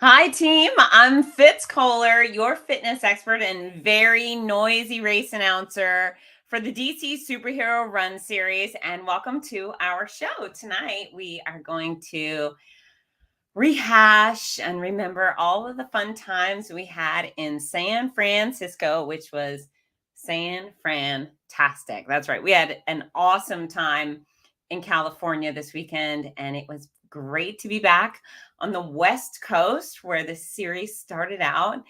Hi, team. I'm Fitz Koehler, your fitness expert and very noisy race announcer for the DC Superhero Run Series. And welcome to our show. Tonight, we are going to rehash and remember all of the fun times we had in San Francisco, which was San Fantastic. That's right. We had an awesome time in California this weekend, and it was great to be back on the West Coast where the series started out.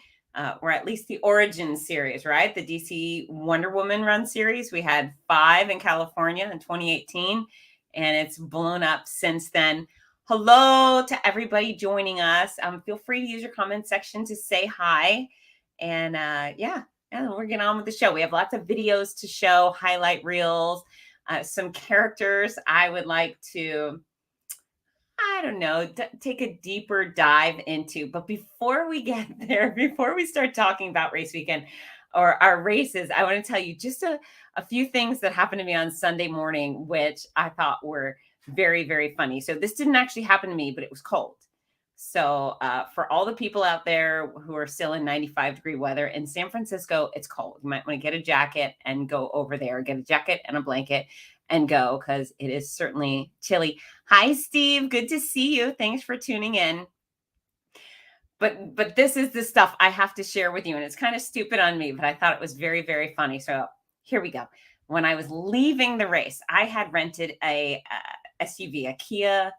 Or at least the origin series, right? The DC Wonder Woman run series. We had 5 in California in 2018, and it's blown up since then. Hello to everybody joining us. Feel free to use your comment section to say hi. And we're getting on with the show. We have lots of videos to show, highlight reels, some characters I would like to, I don't know, take a deeper dive into. But before we get there, before we start talking about race weekend or our races, I want to tell you just a few things that happened to me on Sunday morning, which I thought were very, very funny. So this didn't actually happen to me, but it was cold. So for all the people out there who are still in 95-degree weather in San Francisco, it's cold. You might want to get a jacket and go over there, get a jacket and a blanket and go because it is certainly chilly. Hi, Steve. Good to see you. Thanks for tuning in. But this is the stuff I have to share with you, and it's kind of stupid on me, but I thought it was very, very funny. So here we go. When I was leaving the race, I had rented a SUV, a Kia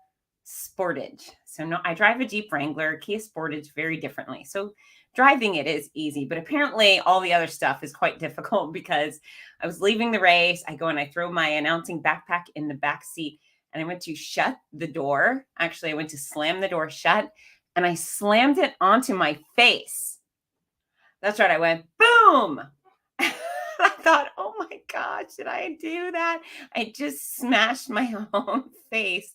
Sportage. So no, I drive a Jeep Wrangler, Kia Sportage very differently. So driving it is easy, but apparently all the other stuff is quite difficult because I was leaving the race. I go and I throw my announcing backpack in the back seat, and I went to shut the door. Actually, I went to slam the door shut, and I slammed it onto my face. That's right. I went boom. I thought, oh my gosh, did I do that? I just smashed my own face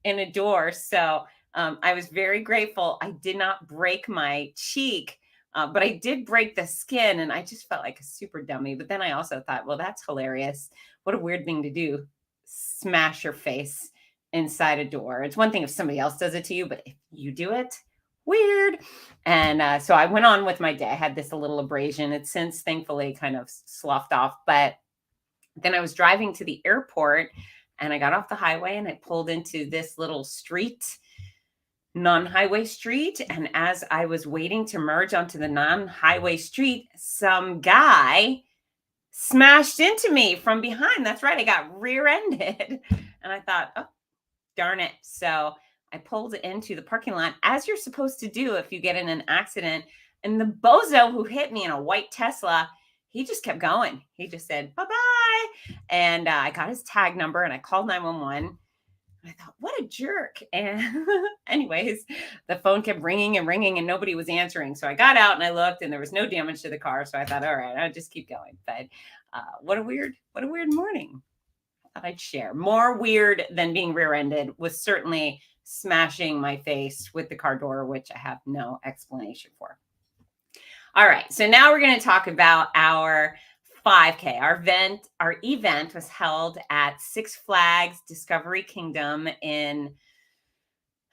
in a door. So I was very grateful. I did not break my cheek, but I did break the skin, and I just felt like a super dummy. But then I also thought, well, that's hilarious. What a weird thing to do. Smash your face inside a door. It's one thing if somebody else does it to you, but if you do it, weird. And so I went on with my day. I had this little abrasion. It's since thankfully kind of sloughed off. But then I was driving to the airport, and I got off the highway and I pulled into this little street, non-highway street. And as I was waiting to merge onto the non-highway street, some guy smashed into me from behind. That's right. I got rear-ended. And I thought, oh, darn it. So I pulled into the parking lot as you're supposed to do if you get in an accident. And the bozo who hit me in a white Tesla, he just kept going. He just said, bye-bye. And I got his tag number and I called 911. I thought, what a jerk. And anyways, the phone kept ringing and ringing and nobody was answering. So I got out and I looked and there was no damage to the car. So I thought, all right, I'll just keep going. But what a weird morning. I thought I'd share. More weird than being rear-ended was certainly smashing my face with the car door, which I have no explanation for. All right, so now we're going to talk about our 5K. Our event was held at Six Flags Discovery Kingdom in,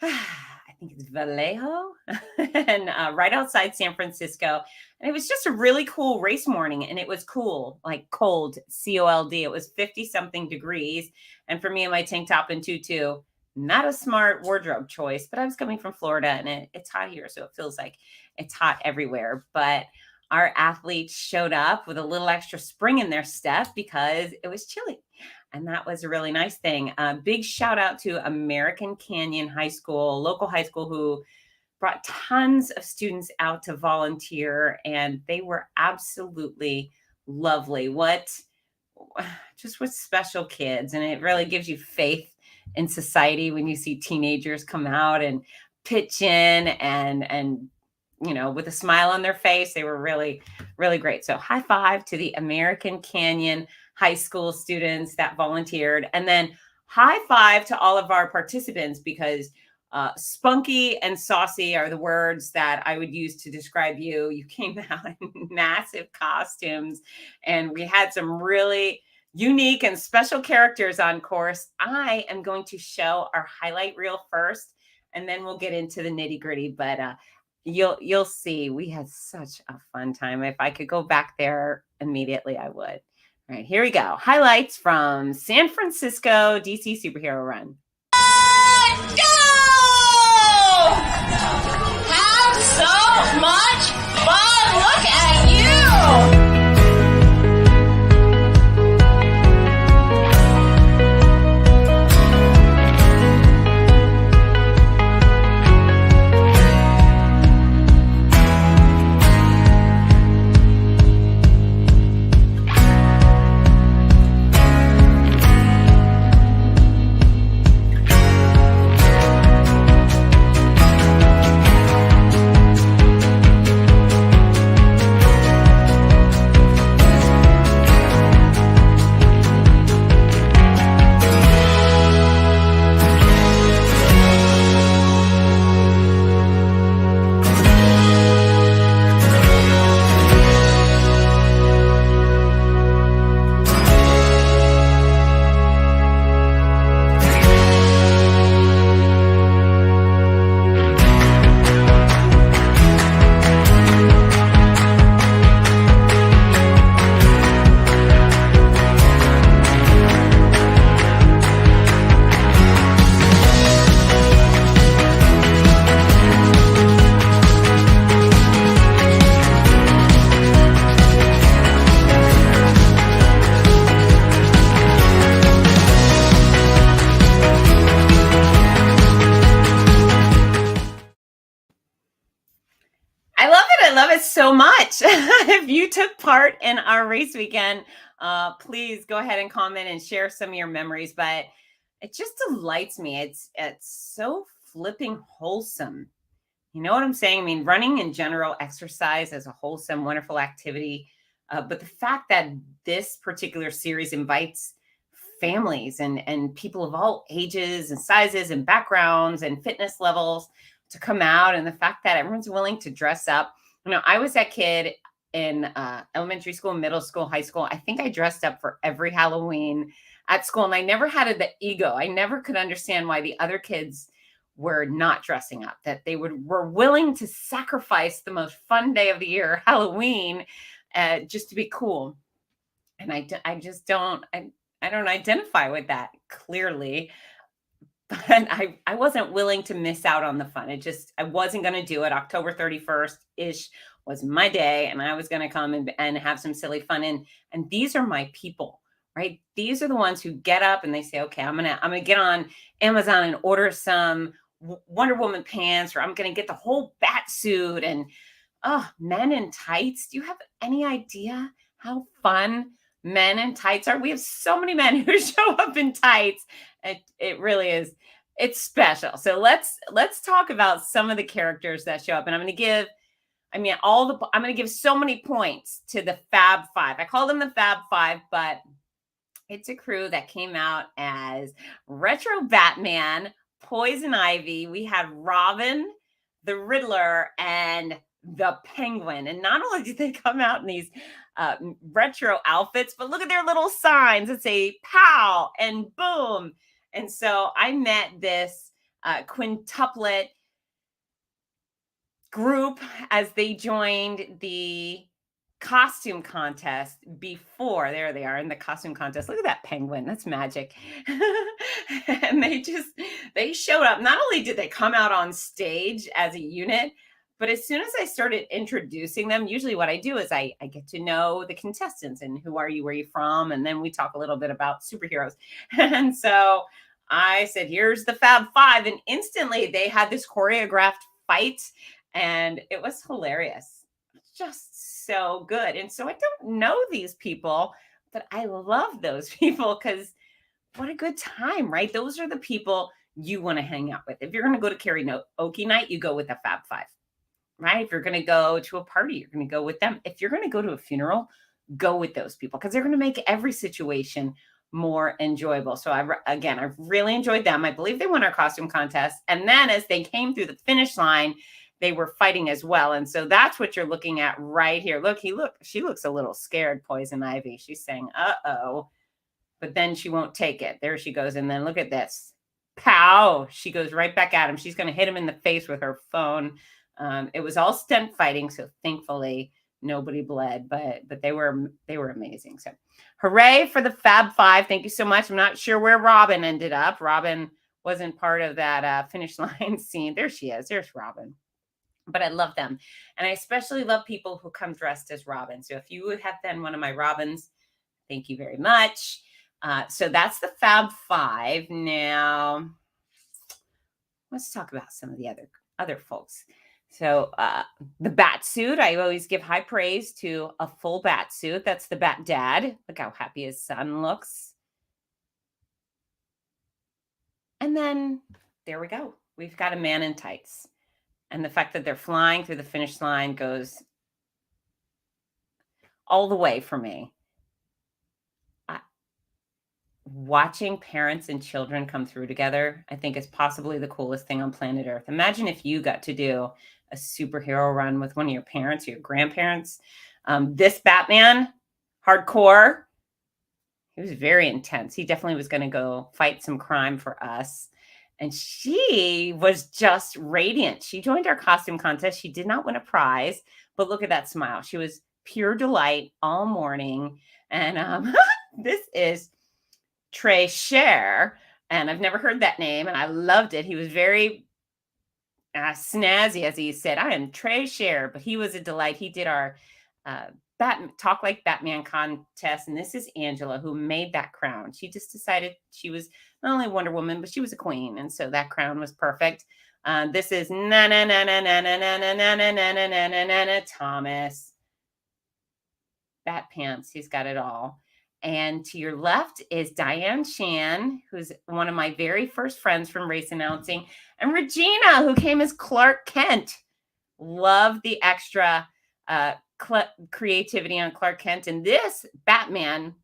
I think it's Vallejo, and right outside San Francisco. And it was just a really cool race morning, and it was cool, like cold, C-O-L-D. It was 50-something degrees, and for me and my tank top and tutu, not a smart wardrobe choice, but I was coming from Florida, and it's hot here, so it feels like it's hot everywhere. But our athletes showed up with a little extra spring in their step because it was chilly. And that was a really nice thing. Big shout out to American Canyon High School, local high school, who brought tons of students out to volunteer, and they were absolutely lovely. What special kids. And it really gives you faith in society when you see teenagers come out and pitch in and with a smile on their face. They were really, really great. So high five to the American Canyon High School students that volunteered. And then high five to all of our participants, because spunky and saucy are the words that I would use to describe you. You came out in massive costumes, and we had some really unique and special characters on course. I am going to show our highlight reel first, and then we'll get into the nitty gritty. But You'll see. We had such a fun time. If I could go back there immediately, I would. All right, here we go. Highlights from San Francisco DC superhero run. Go! Have so much fun! Look at you! I love it so much. If you took part in our race weekend, please go ahead and comment and share some of your memories. But it just delights me. It's so flipping wholesome. You know what I'm saying? I mean, running in general, exercise as a wholesome, wonderful activity. But the fact that this particular series invites families and people of all ages and sizes and backgrounds and fitness levels to come out, and the fact that everyone's willing to dress up. You know, I was that kid in elementary school, middle school, high school. I think I dressed up for every Halloween at school, and I never had the ego. I never could understand why the other kids were not dressing up, that they were willing to sacrifice the most fun day of the year, Halloween, just to be cool. And I just don't identify with that clearly. But I wasn't willing to miss out on the fun. I wasn't going to do it. October 31st ish was my day, and I was going to come and have some silly fun. And these are my people, right? These are the ones who get up and they say, okay, I'm going to get on Amazon and order some Wonder Woman pants, or I'm going to get the whole bat suit. And men in tights. Do you have any idea how fun men in tights are? We have so many men who show up in tights. It really is. It's special. So let's talk about some of the characters that show up. And I'm going to give so many points to the Fab Five. I call them the Fab Five, but it's a crew that came out as Retro Batman, Poison Ivy. We had Robin, the Riddler, and the Penguin. And not only did they come out in these retro outfits, but look at their little signs that say pow and boom. And so I met this quintuplet group as they joined the costume contest before. There they are in the costume contest. Look at that penguin. That's magic. And they showed up. Not only did they come out on stage as a unit, but as soon as I started introducing them, usually what I do is I get to know the contestants and who are you, where are you from? And then we talk a little bit about superheroes. And so I said, here's the Fab Five. And instantly they had this choreographed fight, and it was hilarious. Just so good. And so I don't know these people, but I love those people because what a good time, right? Those are the people you want to hang out with. If you're going to go to karaoke night, you go with the Fab Five. Right? If you're going to go to a party, you're going to go with them. If you're going to go to a funeral, go with those people because they're going to make every situation more enjoyable. So I really enjoyed them. I believe they won our costume contest. And then as they came through the finish line, they were fighting as well. And so that's what you're looking at right here. She looks a little scared, Poison Ivy. She's saying, uh-oh, but then she won't take it. There she goes. And then look at this. Pow. She goes right back at him. She's going to hit him in the face with her phone. It was all stunt fighting, so thankfully nobody bled, but they were amazing. So hooray for the Fab Five. Thank you so much. I'm not sure where Robin ended up. Robin wasn't part of that finish line scene. There she is. There's Robin. But I love them. And I especially love people who come dressed as Robin. So if you have been one of my Robins, thank you very much. So that's the Fab Five. Now, let's talk about some of the other folks. So the bat suit, I always give high praise to a full bat suit. That's the Bat Dad. Look how happy his son looks. And then there we go. We've got a man in tights. And the fact that they're flying through the finish line goes all the way for me. Watching parents and children come through together, I think is possibly the coolest thing on planet Earth. Imagine if you got to do a superhero run with one of your parents or your grandparents. This Batman, hardcore. He was very intense. He definitely was going to go fight some crime for us. And she was just radiant. She joined our costume contest. She did not win a prize, but look at that smile. She was pure delight all morning. And this is Trey Cher, and I've never heard that name, and I loved it. He was very snazzy, as he said, I am Trey Cher, but he was a delight. He did our Talk Like Batman contest, and this is Angela, who made that crown. She just decided she was not only Wonder Woman, but she was a queen, and so that crown was perfect. This is Thomas. Bat Pants, he's got it all. And to your left is Diane Chan, who's one of my very first friends from race announcing, and Regina, who came as Clark Kent. Love the extra creativity on Clark Kent. And this Batman,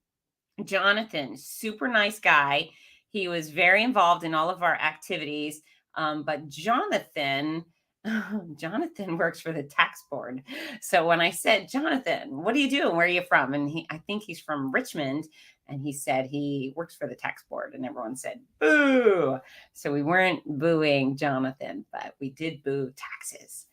Jonathan, super nice guy. He was very involved in all of our activities. But Jonathan works for the tax board. So when I said, Jonathan, what do you do? And where are you from? And I think he's from Richmond. And he said he works for the tax board. And everyone said, boo. So we weren't booing Jonathan, but we did boo taxes.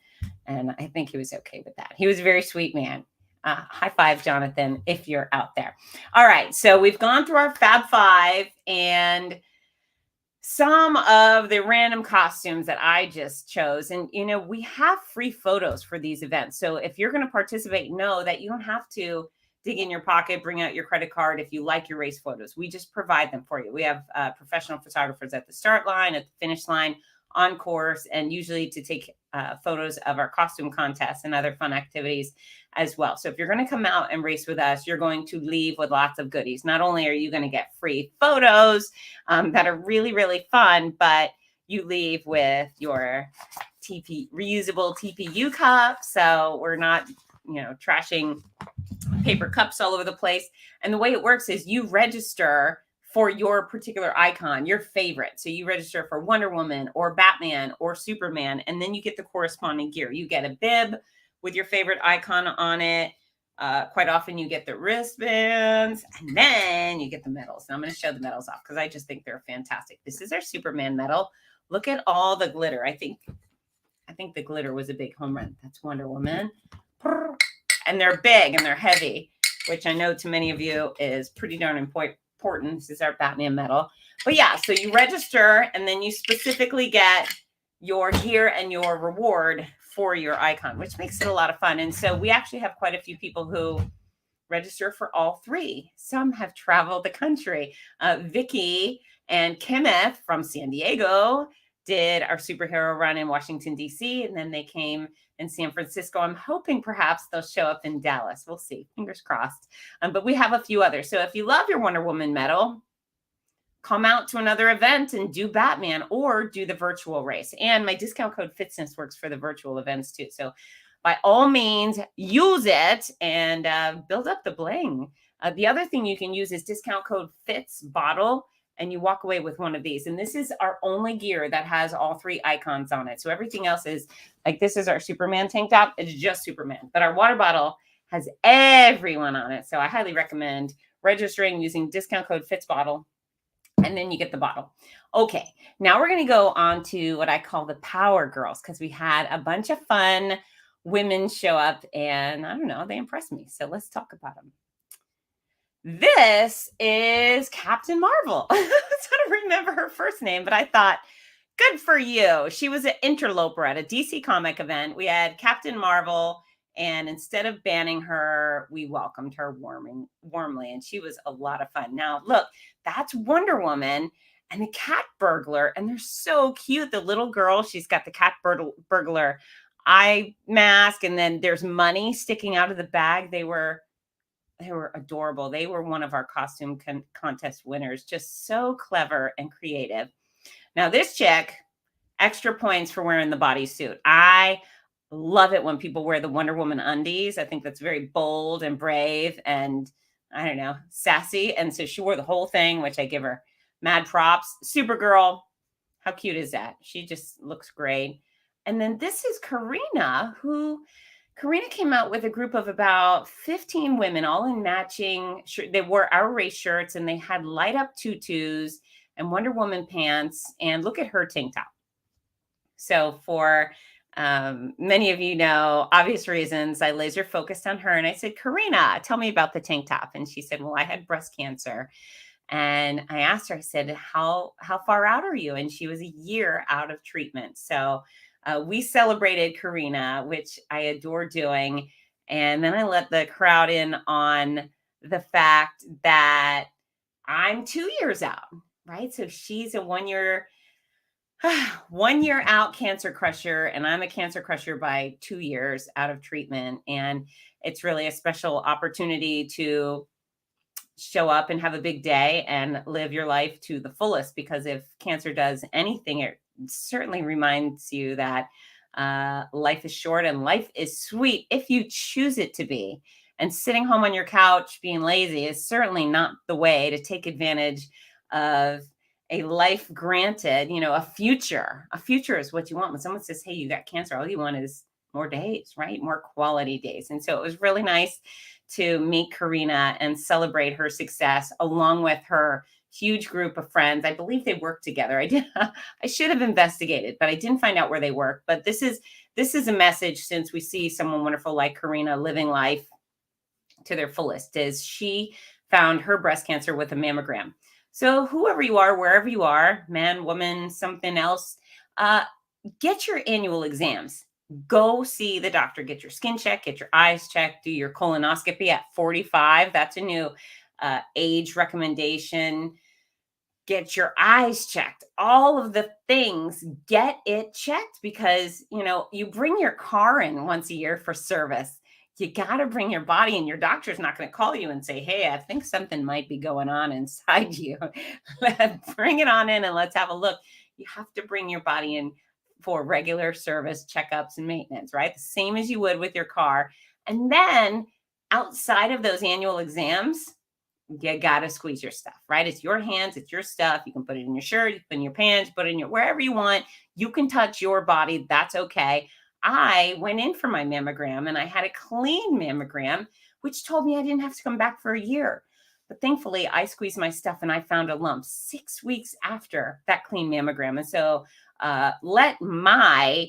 And I think he was okay with that. He was a very sweet man. High five, Jonathan, if you're out there. All right. So we've gone through our Fab Five and some of the random costumes that I just chose. And, you know, we have free photos for these events. So if you're going to participate, know that you don't have to dig in your pocket, bring out your credit card if you like your race photos. We just provide them for you. We have professional photographers at the start line, at the finish line, on course, and usually to take photos of our costume contests and other fun activities as well. So if you're going to come out and race with us, you're going to leave with lots of goodies. Not only are you going to get free photos that are really, really fun, but you leave with your reusable TPU cup. So we're not, trashing paper cups all over the place. And the way it works is you register for your particular icon, your favorite. So you register for Wonder Woman or Batman or Superman, and then you get the corresponding gear. You get a bib with your favorite icon on it. Quite often you get the wristbands, and then you get the medals. And I'm going to show the medals off because I just think they're fantastic. This is our Superman medal. Look at all the glitter. I think the glitter was a big home run. That's Wonder Woman. And they're big and they're heavy, which I know to many of you is pretty darn important. This is our Batman medal. But yeah, so you register and then you specifically get your gear and your reward for your icon, which makes it a lot of fun. And so we actually have quite a few people who register for all three. Some have traveled the country. Vicky and Kenneth from San Diego did our superhero run in Washington, D.C., and then they came in San Francisco. I'm hoping perhaps they'll show up in Dallas. We'll see. Fingers crossed. But we have a few others. So if you love your Wonder Woman medal, come out to another event and do Batman or do the virtual race. And my discount code FITZNESS works for the virtual events too. So by all means, use it and build up the bling. The other thing you can use is discount code FITZBOTTLE, and you walk away with one of these. And this is our only gear that has all three icons on it. So everything else is like, this is our Superman tank top. It's just Superman. But our water bottle has everyone on it. So I highly recommend registering using discount code FITZBOTTLE and then you get the bottle. Okay, now we're going to go on to what I call the Power Girls, because we had a bunch of fun women show up, and I don't know, they impressed me. So let's talk about them. This is Captain Marvel. I don't remember her first name, but I thought, good for you. She was an interloper at a DC comic event. We had Captain Marvel, and instead of banning her, we welcomed her warmly, and she was a lot of fun. Now, look, that's Wonder Woman and the cat burglar, and they're so cute. The little girl, she's got the cat burglar eye mask, and then there's money sticking out of the bag. They were adorable. They were one of our costume contest winners. Just so clever and creative. Now, this chick, extra points for wearing the bodysuit. I love it when people wear the Wonder Woman undies. I think that's very bold and brave and, I don't know, sassy. And so she wore the whole thing, which I give her mad props. Supergirl, how cute is that? She just looks great. And then this is Karina came out with a group of about 15 women, all in matching. They wore our race shirts, and they had light up tutus and Wonder Woman pants. And look at her tank top. So for many of you know, obvious reasons, I laser focused on her, and I said, Karina, tell me about the tank top. And she said, well, I had breast cancer. And I asked her, I said, how far out are you? And she was a year out of treatment. So we celebrated Karina, which I adore doing. And then I let the crowd in on the fact that I'm 2 years out, right? So she's a 1 year out cancer crusher, and I'm a cancer crusher by 2 years out of treatment. And it's really a special opportunity to show up and have a big day and live your life to the fullest, because if cancer does anything, it certainly reminds you that life is short and life is sweet if you choose it to be. And sitting home on your couch being lazy is certainly not the way to take advantage of a life granted. You know, a future is what you want. When someone says, hey, you got cancer, all you want is more days, right? More quality days. And so it was really nice to meet Karina and celebrate her success along with her huge group of friends. I believe they work together. I should have investigated, but I didn't find out where they work. But this is a message, since we see someone wonderful like Karina living life to their fullest, is she found her breast cancer with a mammogram. So whoever you are, wherever you are, man, woman, something else, get your annual exams. Go see the doctor, get your skin checked, get your eyes checked, do your colonoscopy at 45. That's a new age recommendation. Get your eyes checked, all of the things, get it checked, because, you know, you bring your car in once a year for service. You got to bring your body, and your doctor's not going to call you and say, hey, I think something might be going on inside you. Bring it on in and let's have a look. You have to bring your body in for regular service checkups and maintenance, right? The same as you would with your car. And then outside of those annual exams, you got to squeeze your stuff, right? It's your hands, it's your stuff. You can put it in your shirt, you put it in your pants, put it in your, wherever you want. You can touch your body. That's okay. I went in for my mammogram, and I had a clean mammogram, which told me I didn't have to come back for a year. But thankfully, I squeezed my stuff and I found a lump 6 weeks after that clean mammogram. And so let my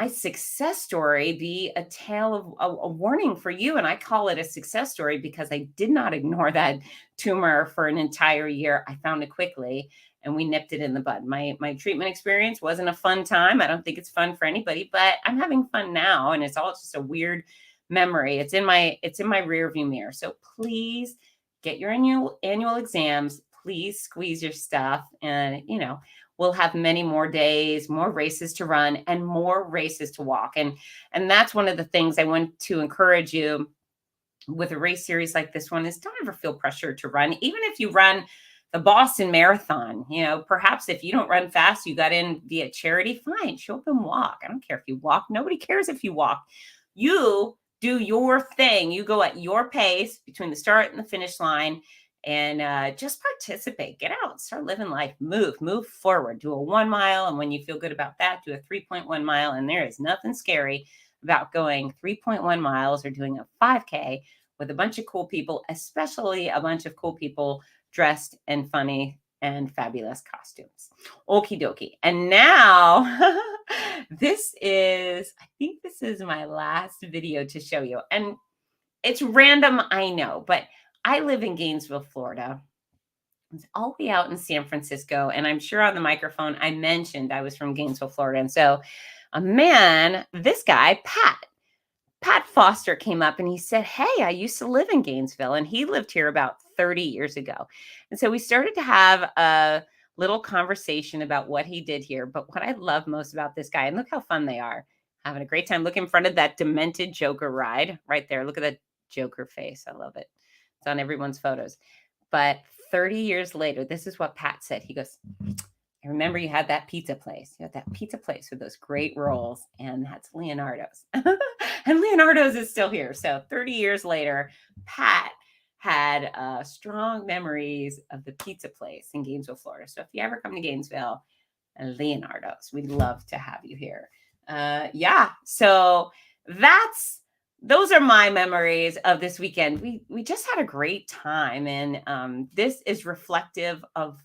success story be a tale of a warning for you. And I call it a success story because I did not ignore that tumor for an entire year. I found it quickly, and we nipped it in the bud. My treatment experience wasn't a fun time. I don't think it's fun for anybody, but I'm having fun now, and it's all just a weird memory. It's in my rear view mirror. So please get your annual exams. Please squeeze your stuff, and we'll have many more days, more races to run, and more races to walk. And that's one of the things I want to encourage you with a race series like this one, is don't ever feel pressure to run. Even if you run the Boston Marathon, perhaps if you don't run fast, you got in via charity, fine, show up and walk. I don't care if you walk. Nobody cares if you walk. You do your thing. You go at your pace between the start and the finish line, and just participate. Get out, start living life, move forward. Do a 1 mile, and when you feel good about that, do a 3.1 mile. And there is nothing scary about going 3.1 miles or doing a 5K with a bunch of cool people, especially a bunch of cool people dressed and funny and fabulous costumes. Okie dokie. And now I think this is my last video to show you. And it's random, I know, but I live in Gainesville, Florida. It's all the way out in San Francisco. And I'm sure on the microphone, I mentioned I was from Gainesville, Florida. And so a man, this guy, Pat Foster, came up and he said, hey, I used to live in Gainesville, and he lived here about 30 years ago. And so we started to have a little conversation about what he did here. But what I love most about this guy, and look how fun they are, having a great time. Look in front of that demented Joker ride right there. Look at that Joker face. I love it. It's on everyone's photos. But 30 years later, this is what Pat said. He goes, I remember you had that pizza place. You had that pizza place with those great rolls, and that's Leonardo's. And Leonardo's is still here. So 30 years later, Pat had strong memories of the pizza place in Gainesville, Florida. So if you ever come to Gainesville, Leonardo's, we'd love to have you here. Yeah, so those are my memories of this weekend. We just had a great time, and this is reflective of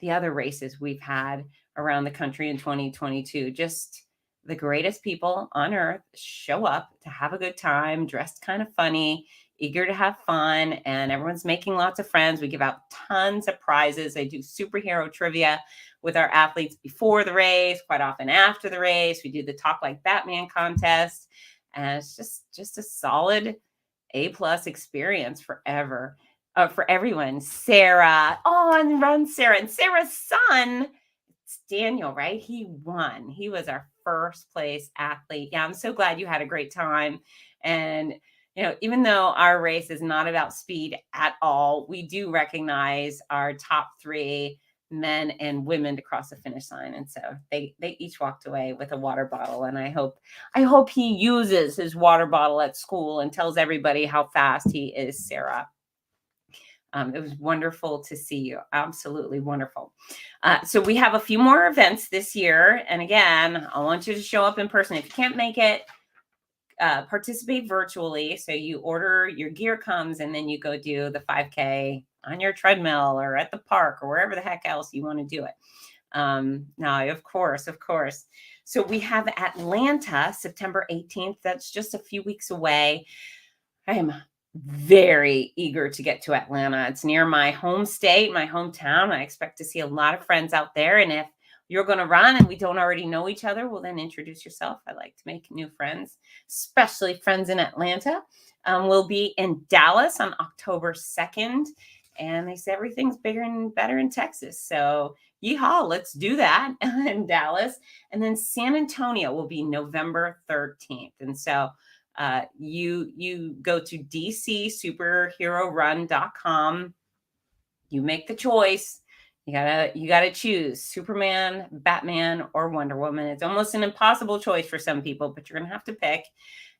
the other races we've had around the country in 2022. Just the greatest people on earth show up to have a good time, dressed kind of funny, eager to have fun, and everyone's making lots of friends. We give out tons of prizes. I do superhero trivia with our athletes before the race, quite often after the race. We do the Talk Like Batman contest, and it's just a solid A+ experience for everyone. Sarah, and run Sarah. And Sarah's son, it's Daniel, right? He won. He was our first place athlete. Yeah, I'm so glad you had a great time. And, even though our race is not about speed at all, we do recognize our top 3 men and women to cross the finish line. And so they each walked away with a water bottle. And I hope he uses his water bottle at school and tells everybody how fast he is, Sarah. It was wonderful to see you. Absolutely wonderful. So we have a few more events this year. And again, I want you to show up in person. If you can't make it, participate virtually. So you order, your gear comes, and then you go do the 5K on your treadmill or at the park or wherever the heck else you want to do it. Now, of course. So we have Atlanta, September 18th. That's just a few weeks away. I am very eager to get to Atlanta. It's near my home state, my hometown. I expect to see a lot of friends out there. And if you're going to run and we don't already know each other, well, then introduce yourself. I like to make new friends, especially friends in Atlanta. We'll be in Dallas on October 2nd. And they say everything's bigger and better in Texas. So yeehaw, let's do that in Dallas. And then San Antonio will be November 13th. And so you go to dcsuperherorun.com. You make the choice. You gotta choose Superman, Batman, or Wonder Woman. It's almost an impossible choice for some people, but you're gonna have to pick.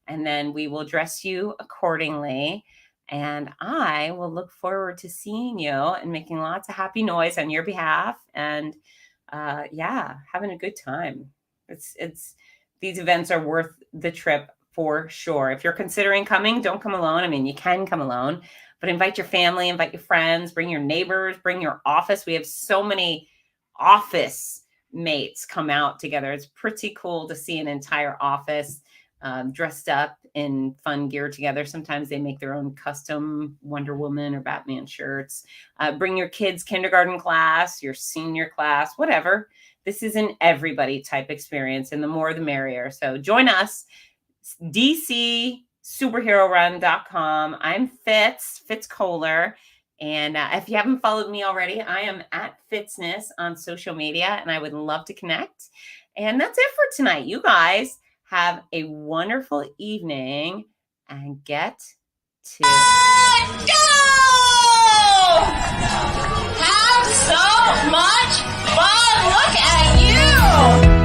And then we will dress you accordingly. And I will look forward to seeing you and making lots of happy noise on your behalf. And having a good time. It's these events are worth the trip for sure. If you're considering coming, don't come alone. I mean, you can come alone, but invite your family, invite your friends, bring your neighbors, bring your office. We have so many office mates come out together. It's pretty cool to see an entire office dressed up in fun gear together. Sometimes they make their own custom Wonder Woman or Batman shirts. Bring your kids' kindergarten class, your senior class, whatever. This is an everybody type experience, and the more the merrier. So join us, dcsuperherorun.com. I'm Fitz Koehler. And if you haven't followed me already, I am at Fitzness on social media, and I would love to connect. And that's it for tonight. You guys have a wonderful evening and get to Go! Have so much fun. Look at you.